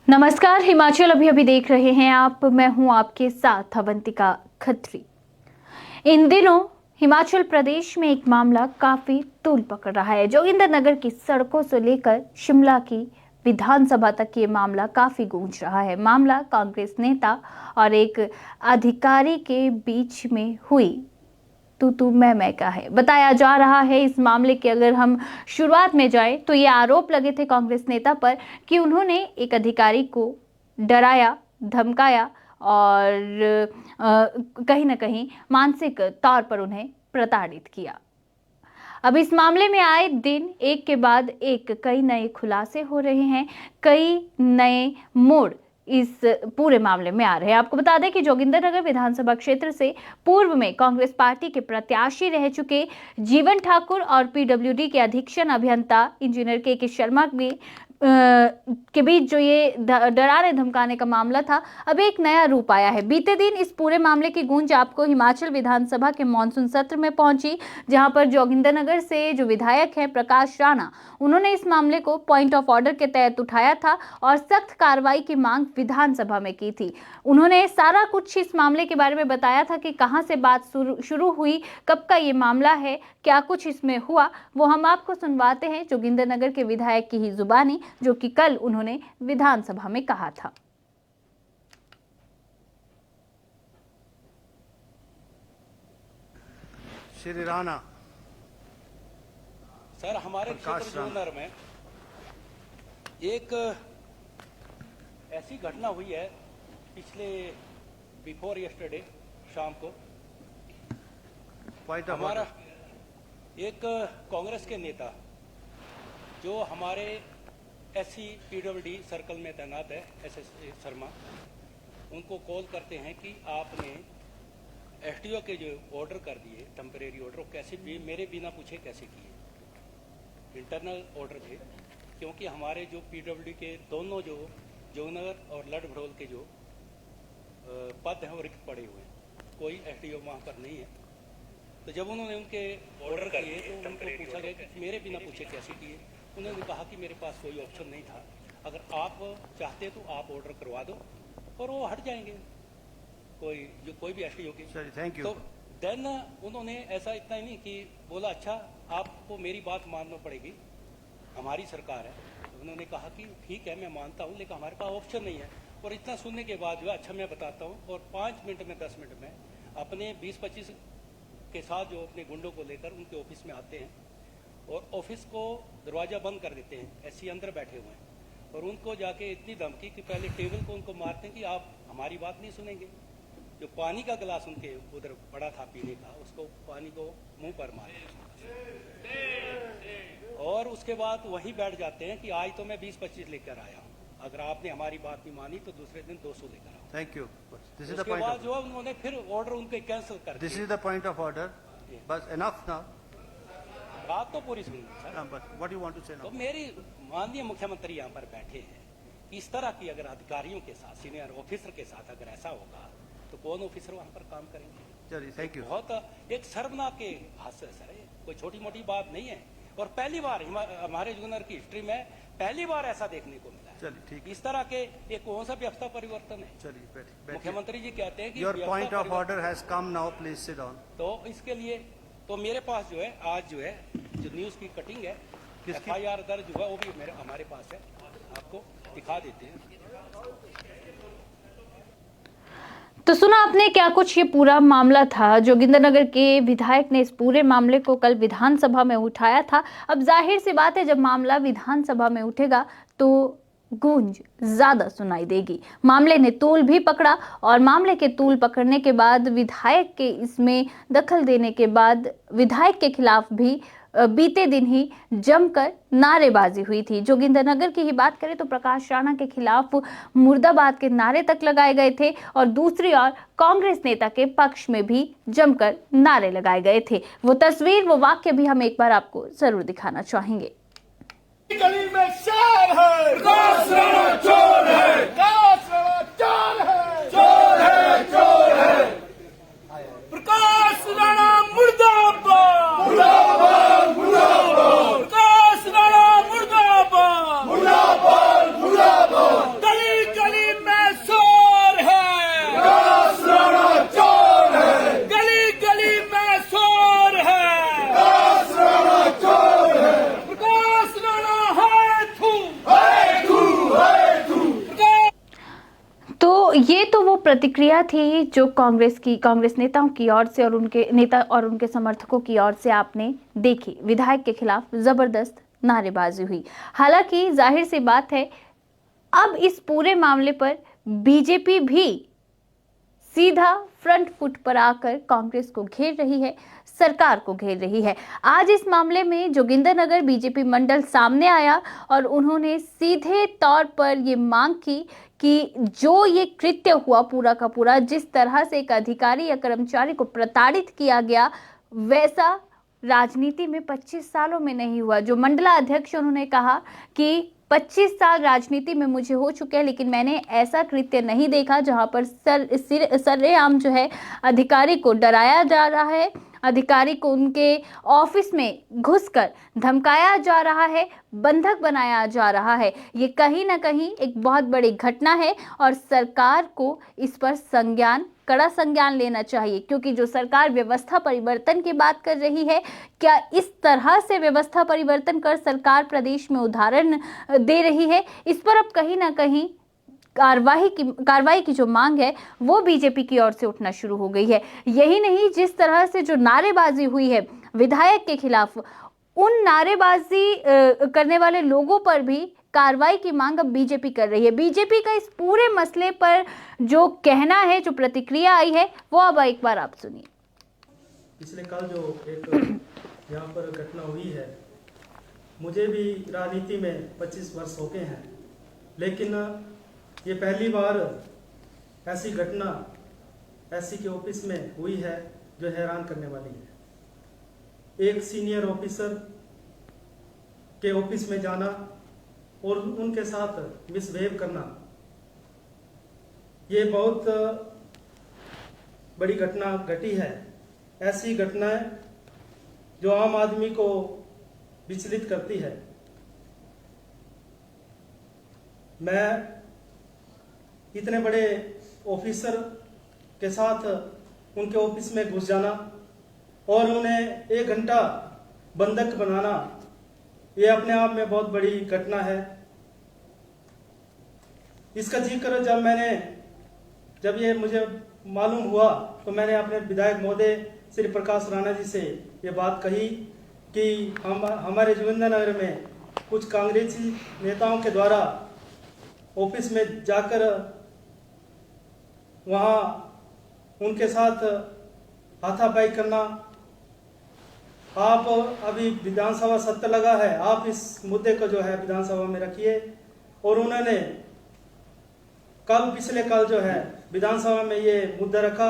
नमस्कार, हिमाचल अभी देख रहे हैं आप। मैं हूं आपके साथ अवंतिका खत्री। इन दिनों हिमाचल प्रदेश में एक मामला काफी तूल पकड़ रहा है। जोगिंद्रनगर की सड़कों से लेकर शिमला की विधानसभा तक ये मामला काफी गूंज रहा है। मामला कांग्रेस नेता और एक अधिकारी के बीच में हुई तू मैं का है। बताया जा रहा है इस मामले के अगर हम शुरुआत में जाए तो ये आरोप लगे थे कांग्रेस नेता पर कि उन्होंने एक अधिकारी को डराया, धमकाया और कहीं ना कहीं मानसिक तौर पर उन्हें प्रताड़ित किया। अब इस मामले में आए दिन एक के बाद एक कई नए खुलासे हो रहे हैं, कई नए मोड़ इस पूरे मामले में आ रहे हैं। आपको बता दें कि जोगिंद्रनगर विधानसभा क्षेत्र से पूर्व में कांग्रेस पार्टी के प्रत्याशी रह चुके जीवन ठाकुर और पीडब्ल्यूडी के अधीक्षण अभियंता इंजीनियर के शर्मा के बीच जो ये डराने धमकाने का मामला था, अब एक नया रूप आया है। बीते दिन इस पूरे मामले की गूंज आपको हिमाचल विधानसभा के मॉनसून सत्र में पहुंची, जहां पर जोगिंद्रनगर से जो विधायक हैं प्रकाश राणा, उन्होंने इस मामले को पॉइंट ऑफ ऑर्डर के तहत उठाया था और सख्त कार्रवाई की मांग विधानसभा में की थी। उन्होंने सारा कुछ इस मामले के बारे में बताया था कि कहां से बात शुरू हुई, कब का ये मामला है, क्या कुछ इसमें हुआ, वो हम आपको सुनवाते हैं जोगिंद्रनगर के विधायक की ही जुबानी, जो कि कल उन्होंने विधानसभा में कहा था। श्री राणा सर, हमारे क्षेत्र जोगिंद्रनगर में एक ऐसी घटना हुई है पिछले बिफोर यस्टरडे शाम को। हमारा एक कांग्रेस के नेता जो हमारे एससी पीडब्ल्यूडी सर्कल में तैनात है, एसएस शर्मा, उनको कॉल करते हैं कि आपने एसडीओ के जो ऑर्डर कर दिए टेम्परेरी ऑर्डर, कैसे भी मेरे बिना पूछे कैसे किए। इंटरनल ऑर्डर थे, क्योंकि हमारे जो पीडब्ल्यूडी के दोनों जो जोगिंद्रनगर और लड भड़ोल के जो पद हैं वो रिक्त पड़े हुए हैं, कोई एसडीओ वहाँ पर नहीं है। तो जब उन्होंने उनके ऑर्डर किए तो उनको पूछा गया कि मेरे बिना पूछे कैसे किए। उन्होंने कहा कि मेरे पास कोई ऑप्शन नहीं था, अगर आप चाहते तो आप ऑर्डर करवा दो और वो हट जाएंगे, कोई भी एसडीओ की। Thank you. तो देन उन्होंने ऐसा इतना ही नहीं कि बोला अच्छा आपको मेरी बात मानना पड़ेगी, हमारी सरकार है। तो उन्होंने कहा कि ठीक है मैं मानता हूँ, लेकिन हमारे पास ऑप्शन नहीं है। और इतना सुनने के बाद जो है अच्छा मैं बताता हूँ, और 5 मिनट में 10 मिनट में अपने 20-25 के साथ जो अपने गुंडों को लेकर उनके ऑफिस में आते हैं और ऑफिस को दरवाजा बंद कर देते हैं। एससी अंदर बैठे हुए हैं और उनको जाके इतनी धमकी कि पहले टेबल को उनको मारते हैं कि आप हमारी बात नहीं सुनेंगे। जो पानी का गिलास उनके उधर पड़ा था पीने का, उसको पानी को मुंह पर मारे और उसके बाद वहीं बैठ जाते हैं कि आज तो मैं 20-25 लेकर आया हूँ, अगर आपने हमारी बात नहीं मानी तो दूसरे दिन 200 लेकर आओ। Thank you. This is the उसके पॉइंट बाद जो है उन्होंने फिर ऑर्डर उनके कैंसिल कर दिस दिए। Is the point of order. बस एनफ नाउ। बात तो पूरी सुनिए सर। बस व्हाट यू वांट टू से तो नाउ। मेरी माननीय मुख्यमंत्री यहाँ पर बैठे हैं, इस तरह की अगर अधिकारियों के साथ, सीनियर ऑफिसर के साथ अगर ऐसा होगा तो कौन ऑफिसर वहां पर काम करेंगे। चलिए, थैंक यू। बहुत एक शर्मनाक के हादसे सर, कोई छोटी मोटी बात नहीं है। और पहली बार हमारे जोगिंद्रनगर की हिस्ट्री में पहली बार ऐसा देखने को मिला है। चलिए, ठीक। इस तरह के एक कौन सा व्यवस्था परिवर्तन है। चलिए, बैठिए। मुख्यमंत्री जी कहते हैं कि your point of order has come now, please sit down. तो इसके लिए तो मेरे पास जो है आज जो है जो न्यूज की कटिंग है, FIR दर्ज हुआ, वो भी हमारे पास है, आपको दिखा देते हैं। तो सुना आपने क्या कुछ ये पूरा मामला था। जोगिंद्रनगर के विधायक ने इस पूरे मामले को कल विधानसभा में उठाया था। अब जाहिर सी बात है, जब मामला विधानसभा में उठेगा तो गूंज ज्यादा सुनाई देगी। मामले ने तूल भी पकड़ा और मामले के तूल पकड़ने के बाद विधायक के इसमें दखल देने के बाद विधायक के खिलाफ भी बीते दिन ही जमकर नारेबाजी हुई थी। जोगिंद्रनगर की ही बात करें तो प्रकाश राणा के खिलाफ मुर्दाबाद के नारे तक लगाए गए थे और दूसरी ओर कांग्रेस नेता के पक्ष में भी जमकर नारे लगाए गए थे। वो तस्वीर, वो वाक्य भी हम एक बार आपको जरूर दिखाना चाहेंगे। गली में शेर है, प्रकाश राणा चोर है, प्रकाश राणा चोर है, चोर है, चोर है, प्रकाश राणा मुर्दाबाद, मुर्दाबाद, मुर्दाबाद, प्रकाश राणा मुर्दाबाद, मुर्दाबाद, मुर्दाबाद, गली प्रतिक्रिया थी जो कांग्रेस नेताओं की ओर से और उनके समर्थकों की ओर से आपने देखी। विधायक के खिलाफ जबरदस्त नारेबाजी हुई। हालांकि जाहिर सी बात है, अब इस पूरे मामले पर बीजेपी भी सीधा फ्रंट फुट पर आकर कांग्रेस को घेर रही है, सरकार को घेर रही है। आज इस मामले में जोगिंदरनगर बीजेपी मंडल सामने आया और उन्होंने सीधे तौर पर ये मांग की कि जो ये कृत्य हुआ पूरा का पूरा, जिस तरह से एक अधिकारी या कर्मचारी को प्रताड़ित किया गया, वैसा राजनीति में 25 सालों में नहीं हुआ। जो मंडला अध्यक्ष, उन्होंने कहा कि 25 साल राजनीति में मुझे हो चुके हैं, लेकिन मैंने ऐसा कृत्य नहीं देखा जहां पर सरेआम जो है अधिकारी को डराया जा रहा है, अधिकारी को उनके ऑफिस में घुसकर धमकाया जा रहा है, बंधक बनाया जा रहा है। ये कहीं ना कहीं एक बहुत बड़ी घटना है और सरकार को इस पर कड़ा संज्ञान लेना चाहिए, क्योंकि जो सरकार व्यवस्था परिवर्तन की बात कर रही है, क्या इस तरह से व्यवस्था परिवर्तन कर सरकार प्रदेश में उदाहरण दे रही है? इस पर अब कहीं ना कहीं कार्रवाई की जो मांग है वो बीजेपी की ओर से उठना शुरू हो गई है। यही नहीं, जिस तरह से जो नारेबाजी हुई है विधायक के खिलाफ, उन नारेबाजी करने वाले लोगों पर भी कार्रवाई की मांग अब बीजेपी कर रही है। बीजेपी का इस पूरे मसले पर जो कहना है, जो प्रतिक्रिया आई है, वो अब एक बार आप सुनिए। पिछले कल जो एक यहाँ पर घटना हुई है, मुझे भी राजनीति में 25 वर्ष हो गए हैं, लेकिन ये पहली बार ऐसी घटना एससी के ऑफिस में हुई है जो हैरान करने वाली है। एक सीनियर ऑफिसर के ऑफिस में जाना और उनके साथ मिसबिहेव करना, ये बहुत बड़ी घटना घटी है। ऐसी घटनाएं जो आम आदमी को विचलित करती है। मैं इतने बड़े ऑफिसर के साथ उनके ऑफिस में घुस जाना और उन्हें 1 घंटा बंधक बनाना, ये अपने आप में बहुत बड़ी घटना है। इसका जिक्र जब ये मुझे मालूम हुआ तो मैंने अपने विधायक महोदय श्री प्रकाश राणा जी से ये बात कही कि हमारे जोगिंदरनगर में कुछ कांग्रेसी नेताओं के द्वारा ऑफिस में जाकर वहाँ उनके साथ हाथापाई करना। आप अभी विधानसभा सत्र लगा है, आप इस मुद्दे को जो है विधानसभा में रखिए। और उन्होंने पिछले कल जो है विधानसभा में ये मुद्दा रखा।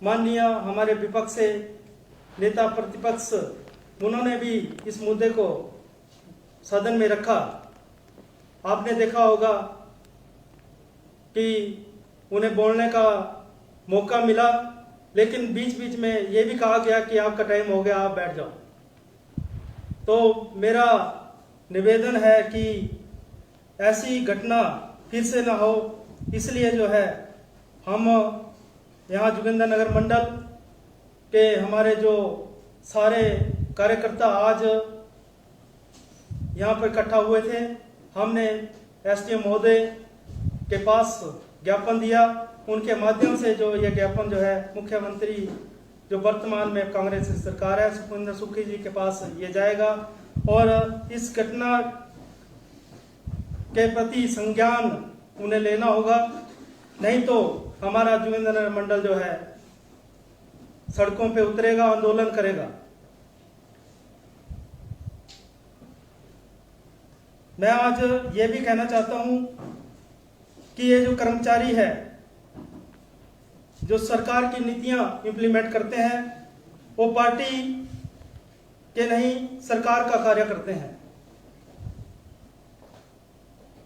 माननीय हमारे विपक्ष से नेता प्रतिपक्ष, उन्होंने भी इस मुद्दे को सदन में रखा। आपने देखा होगा कि उन्हें बोलने का मौका मिला, लेकिन बीच बीच में ये भी कहा गया कि आपका टाइम हो गया, आप बैठ जाओ। तो मेरा निवेदन है कि ऐसी घटना फिर से ना हो, इसलिए जो है हम यहाँ जोगिंदरनगर मंडल के हमारे जो सारे कार्यकर्ता आज यहाँ पर इकट्ठा हुए थे। हमने एसडीएम महोदय के पास ज्ञापन दिया। उनके माध्यम से जो ये ज्ञापन जो है मुख्यमंत्री जो वर्तमान में कांग्रेस की सरकार है, सुखविंदर सुक्खू जी के पास ये जाएगा और इस घटना के प्रति संज्ञान उन्हें लेना होगा, नहीं तो हमारा जोगिंदरनगर मंडल जो है सड़कों पे उतरेगा, आंदोलन करेगा। मैं आज ये भी कहना चाहता हूं कि ये जो कर्मचारी है जो सरकार की नीतियां इंप्लीमेंट करते हैं, वो पार्टी के नहीं सरकार का कार्य करते हैं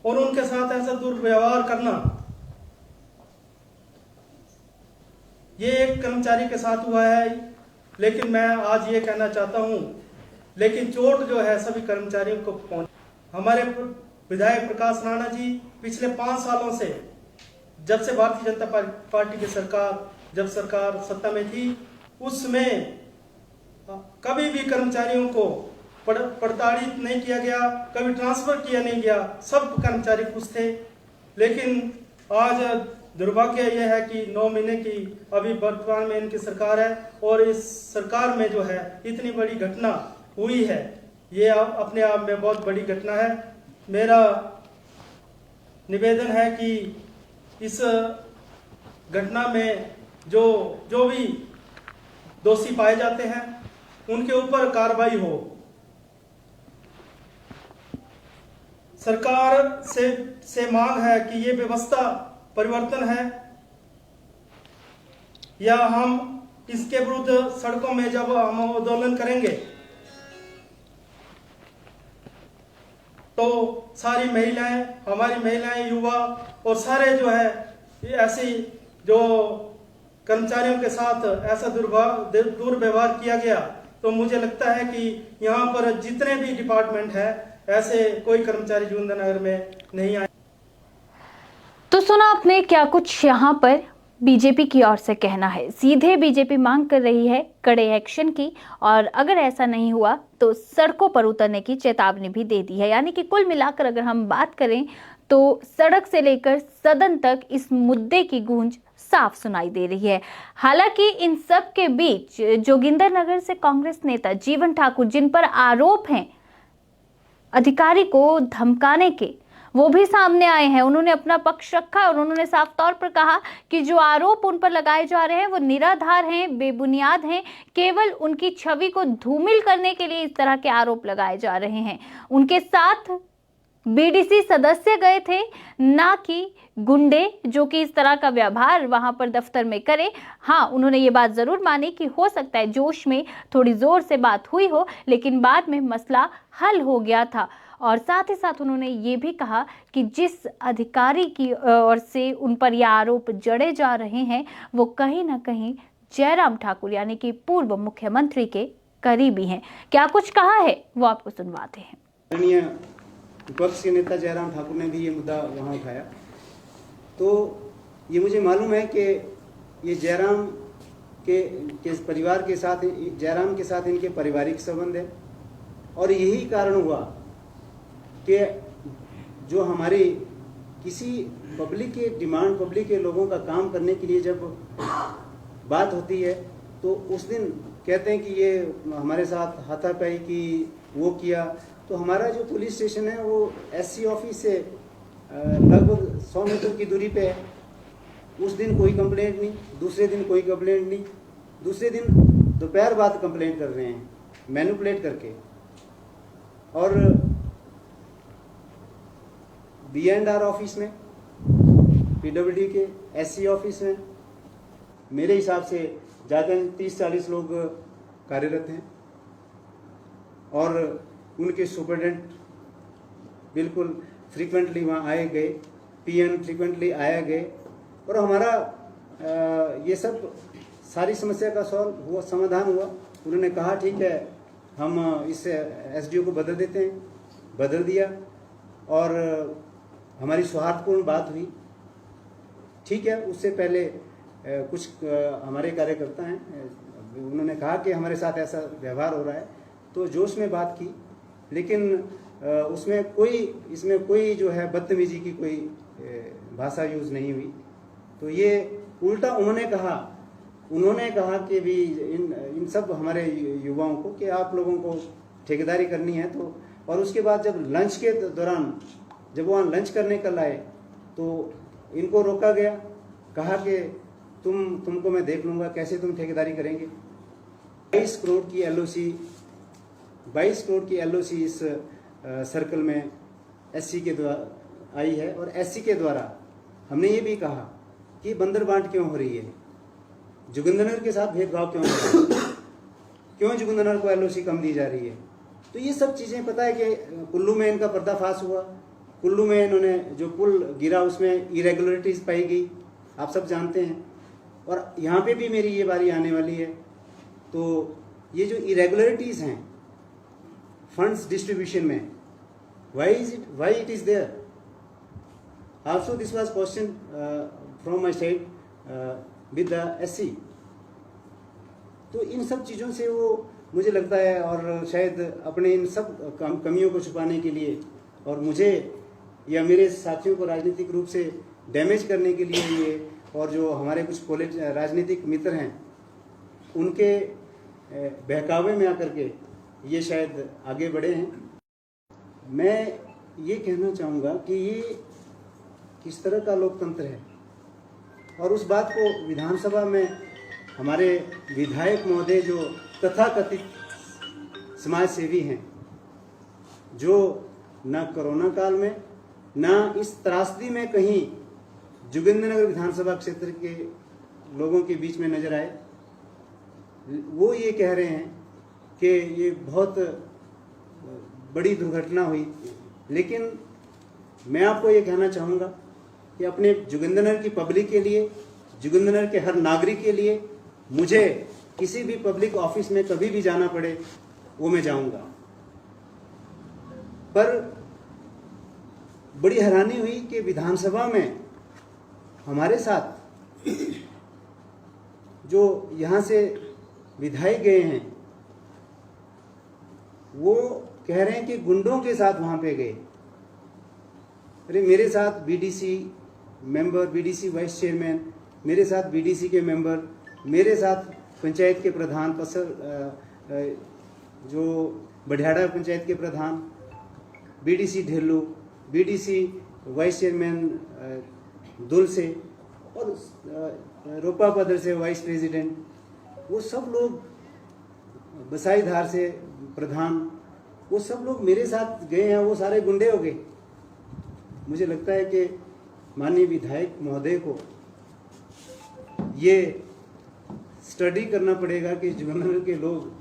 और उनके साथ ऐसा दुर्व्यवहार करना, ये एक कर्मचारी के साथ हुआ है। लेकिन मैं आज ये कहना चाहता हूं, लेकिन चोट जो है सभी कर्मचारियों को पहुंच। हमारे विधायक प्रकाश राणा जी पिछले 5 सालों से, जब से भारतीय जनता पार्टी की जब सरकार सत्ता में थी, उसमें कभी भी कर्मचारियों को प्रताड़ित नहीं किया गया, कभी ट्रांसफर किया नहीं गया, सब कर्मचारी खुश थे। लेकिन आज दुर्भाग्य यह है कि 9 महीने की अभी वर्तमान में इनकी सरकार है और इस सरकार में जो है इतनी बड़ी घटना हुई है, ये अपने आप में बहुत बड़ी घटना है। मेरा निवेदन है कि इस घटना में जो भी दोषी पाए जाते हैं उनके ऊपर कार्रवाई हो। सरकार से मांग है कि ये व्यवस्था परिवर्तन है या हम इसके विरुद्ध सड़कों में जब हम आंदोलन करेंगे तो सारी महिलाएं, हमारी महिलाएं, युवा और सारे जो है ऐसी जो कर्मचारियों के साथ ऐसा दुर्व्यवहार किया गया, तो मुझे लगता है कि यहाँ पर जितने भी डिपार्टमेंट है ऐसे कोई कर्मचारी जोगिंदर नगर में नहीं आए। तो सुना आपने क्या कुछ यहाँ पर बीजेपी की ओर से कहना है। सीधे बीजेपी मांग कर रही है कड़े एक्शन की, और अगर ऐसा नहीं हुआ तो सड़कों पर उतरने की चेतावनी भी दे दी है। यानी कि कुल मिलाकर अगर हम बात करें तो सड़क से लेकर सदन तक इस मुद्दे की गूंज साफ सुनाई दे रही है। हालांकि इन सब के बीच जोगिंदर नगर से कांग्रेस नेता जीवन ठाकुर, जिन पर आरोप हैं अधिकारी को धमकाने के, वो भी सामने आए हैं। उन्होंने अपना पक्ष रखा और उन्होंने साफ तौर पर कहा कि जो आरोप उन पर लगाए जा रहे हैं वो निराधार हैं, बेबुनियाद हैं, केवल उनकी छवि को धूमिल करने के लिए इस तरह के आरोप लगाए जा रहे हैं। उनके साथ बीडीसी सदस्य गए थे, ना कि गुंडे जो कि इस तरह का व्यवहार वहां पर दफ्तर में करे। हाँ, उन्होंने ये बात जरूर मानी कि हो सकता है जोश में थोड़ी जोर से बात हुई हो, लेकिन बाद में मसला हल हो गया था। और साथ ही साथ उन्होंने ये भी कहा कि जिस अधिकारी की ओर से उन पर यह आरोप जड़े जा रहे हैं वो कहीं ना कहीं जयराम ठाकुर यानी कि पूर्व मुख्यमंत्री के करीबी हैं। क्या कुछ कहा है वो आपको सुनवाते हैं। माननीय विपक्ष के नेता जयराम ठाकुर ने भी ये मुद्दा वहाँ उठाया, तो ये मुझे मालूम है कि ये जयराम के परिवार के साथ, जयराम के साथ इनके पारिवारिक संबंध है, और यही कारण हुआ कि जो हमारी किसी पब्लिक के डिमांड, पब्लिक के लोगों का काम करने के लिए जब बात होती है तो उस दिन कहते हैं कि ये हमारे साथ हाथापाई की, वो किया। तो हमारा जो पुलिस स्टेशन है वो एससी ऑफिस से लगभग 100 मीटर की दूरी पे है। उस दिन कोई कंप्लेंट नहीं, दूसरे दिन कोई कंप्लेंट नहीं, दूसरे दिन दोपहर बाद कंप्लेंट कर रहे हैं मैनिपुलेट करके। और B&R ऑफिस में, PWD के SC ऑफिस में मेरे हिसाब से ज़्यादा 30-40 लोग कार्यरत हैं, और उनके सुपरिटेंडेंट बिल्कुल फ्रीक्वेंटली वहाँ आए गए, PN फ्रीक्वेंटली आया गए, और हमारा ये सब सारी समस्या का समाधान हुआ। उन्होंने कहा ठीक है हम इस SDO को बदल देते हैं, बदल दिया, और हमारी सौहार्दपूर्ण बात हुई। ठीक है, उससे पहले कुछ हमारे कार्यकर्ता हैं, उन्होंने कहा कि हमारे साथ ऐसा व्यवहार हो रहा है, तो जोश में बात की, लेकिन इसमें कोई जो है बदतमीजी की कोई भाषा यूज नहीं हुई। तो ये उल्टा उन्होंने कहा कि भी इन सब हमारे युवाओं को कि आप लोगों को ठेकेदारी करनी है। तो और उसके बाद जब लंच के दौरान जब वहाँ लंच करने कल आए तो इनको रोका गया, कहा कि तुमको मैं देख लूँगा कैसे तुम ठेकेदारी करेंगे। 22 करोड़ की LOC इस सर्कल में SC के द्वारा आई है, और SC के द्वारा हमने ये भी कहा कि बंदर बांट क्यों हो रही है, जोगिंदरनगर के साथ भेदभाव क्यों हो रहा है, क्यों जोगिंदरनगर को LOC कम दी जा रही है। तो ये सब चीज़ें पता है कि कुल्लू में इनका पर्दाफाश हुआ, कुल्लू में इन्होंने जो पुल गिरा उसमें इरेगुलरिटीज़ पाई गई, आप सब जानते हैं, और यहाँ पे भी मेरी ये बारी आने वाली है। तो ये जो इरेगुलरिटीज़ हैं फंड्स डिस्ट्रीब्यूशन में, why it is there? Also this was question from my side with the SC। तो इन सब चीज़ों से वो मुझे लगता है, और शायद अपने इन सब कमियों को छुपाने के लिए, और मुझे या मेरे साथियों को राजनीतिक रूप से डैमेज करने के लिए ये, और जो हमारे कुछ राजनीतिक मित्र हैं उनके बहकावे में आकर के ये शायद आगे बढ़े हैं। मैं ये कहना चाहूँगा कि ये किस तरह का लोकतंत्र है, और उस बात को विधानसभा में हमारे विधायक महोदय जो तथाकथित समाज सेवी हैं, जो न कोरोना काल में न इस त्रासदी में कहीं जोगिंद्रनगर विधानसभा क्षेत्र के लोगों के बीच में नजर आए, वो ये कह रहे हैं कि ये बहुत बड़ी दुर्घटना हुई। लेकिन मैं आपको ये कहना चाहूँगा कि अपने जोगिंद्रनगर की पब्लिक के लिए, जोगिंद्रनगर के हर नागरिक के लिए, मुझे किसी भी पब्लिक ऑफिस में कभी भी जाना पड़े वो मैं जाऊँगा। पर बड़ी हैरानी हुई कि विधानसभा में हमारे साथ जो यहाँ से विधायक गए हैं वो कह रहे हैं कि गुंडों के साथ वहां पे गए। अरे मेरे साथ BDC member, BDC vice chairman, मेरे साथ बीडीसी के मेंबर, मेरे साथ पंचायत के प्रधान, जो बढ़ियाड़ा पंचायत के प्रधान, बीडीसी ढेलू, बीडीसी वाइस चेयरमैन दुल से, और रोपा पदर से वाइस प्रेसिडेंट, वो सब लोग, बसाईधार से प्रधान, वो सब लोग मेरे साथ गए हैं। वो सारे गुंडे हो गए। मुझे लगता है कि माननीय विधायक महोदय को ये स्टडी करना पड़ेगा कि जोगिंद्रनगर के लोग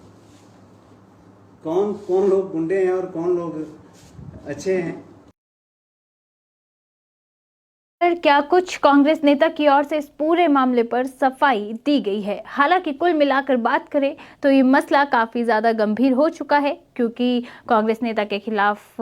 कौन लोग गुंडे हैं और कौन लोग अच्छे हैं। क्या कुछ कांग्रेस नेता की ओर से इस पूरे मामले पर सफाई दी गई है। हालांकि कुल मिलाकर बात करें तो ये मसला काफी ज्यादा गंभीर हो चुका है, क्योंकि कांग्रेस नेता के खिलाफ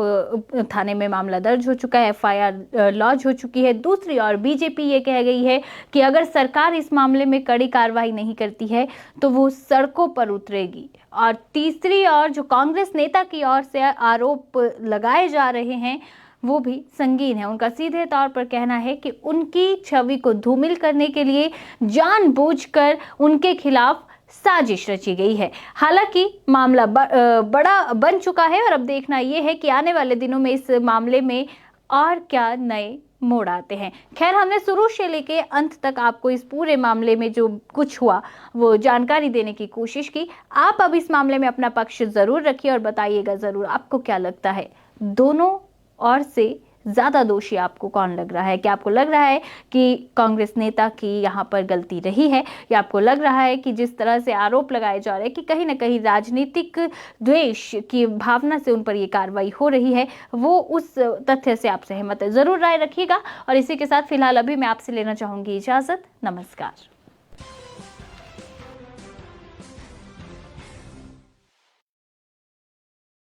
थाने में मामला दर्ज हो चुका है, एफआईआर लॉन्च हो चुकी है। दूसरी ओर बीजेपी ये कह गई है कि अगर सरकार इस मामले में कड़ी कार्रवाई नहीं करती है तो वो सड़कों पर उतरेगी। और तीसरी ओर जो कांग्रेस नेता की ओर से आरोप लगाए जा रहे हैं वो भी संगीन है। उनका सीधे तौर पर कहना है कि उनकी छवि को धूमिल करने के लिए जानबूझकर उनके खिलाफ साजिश रची गई है। हालांकि मामला बड़ा बन चुका है और अब देखना यह है कि आने वाले दिनों में इस मामले में और क्या नए मोड़ आते हैं। खैर, हमने शुरू से लेके अंत तक आपको इस पूरे मामले में जो कुछ हुआ वो जानकारी देने की कोशिश की। आप अब इस मामले में अपना पक्ष जरूर रखिए और बताइएगा जरूर आपको क्या लगता है, दोनों और से ज्यादा दोषी आपको कौन लग रहा है। क्या आपको लग रहा है कि कांग्रेस नेता की यहाँ पर गलती रही है, या आपको लग रहा है कि जिस तरह से आरोप लगाए जा रहे हैं कि कहीं ना कहीं राजनीतिक द्वेष की भावना से उन पर ये कार्रवाई हो रही है, वो उस तथ्य से आप सहमत है। जरूर राय रखिएगा। और इसी के साथ फिलहाल अभी मैं आपसे लेना चाहूंगी इजाजत। नमस्कार।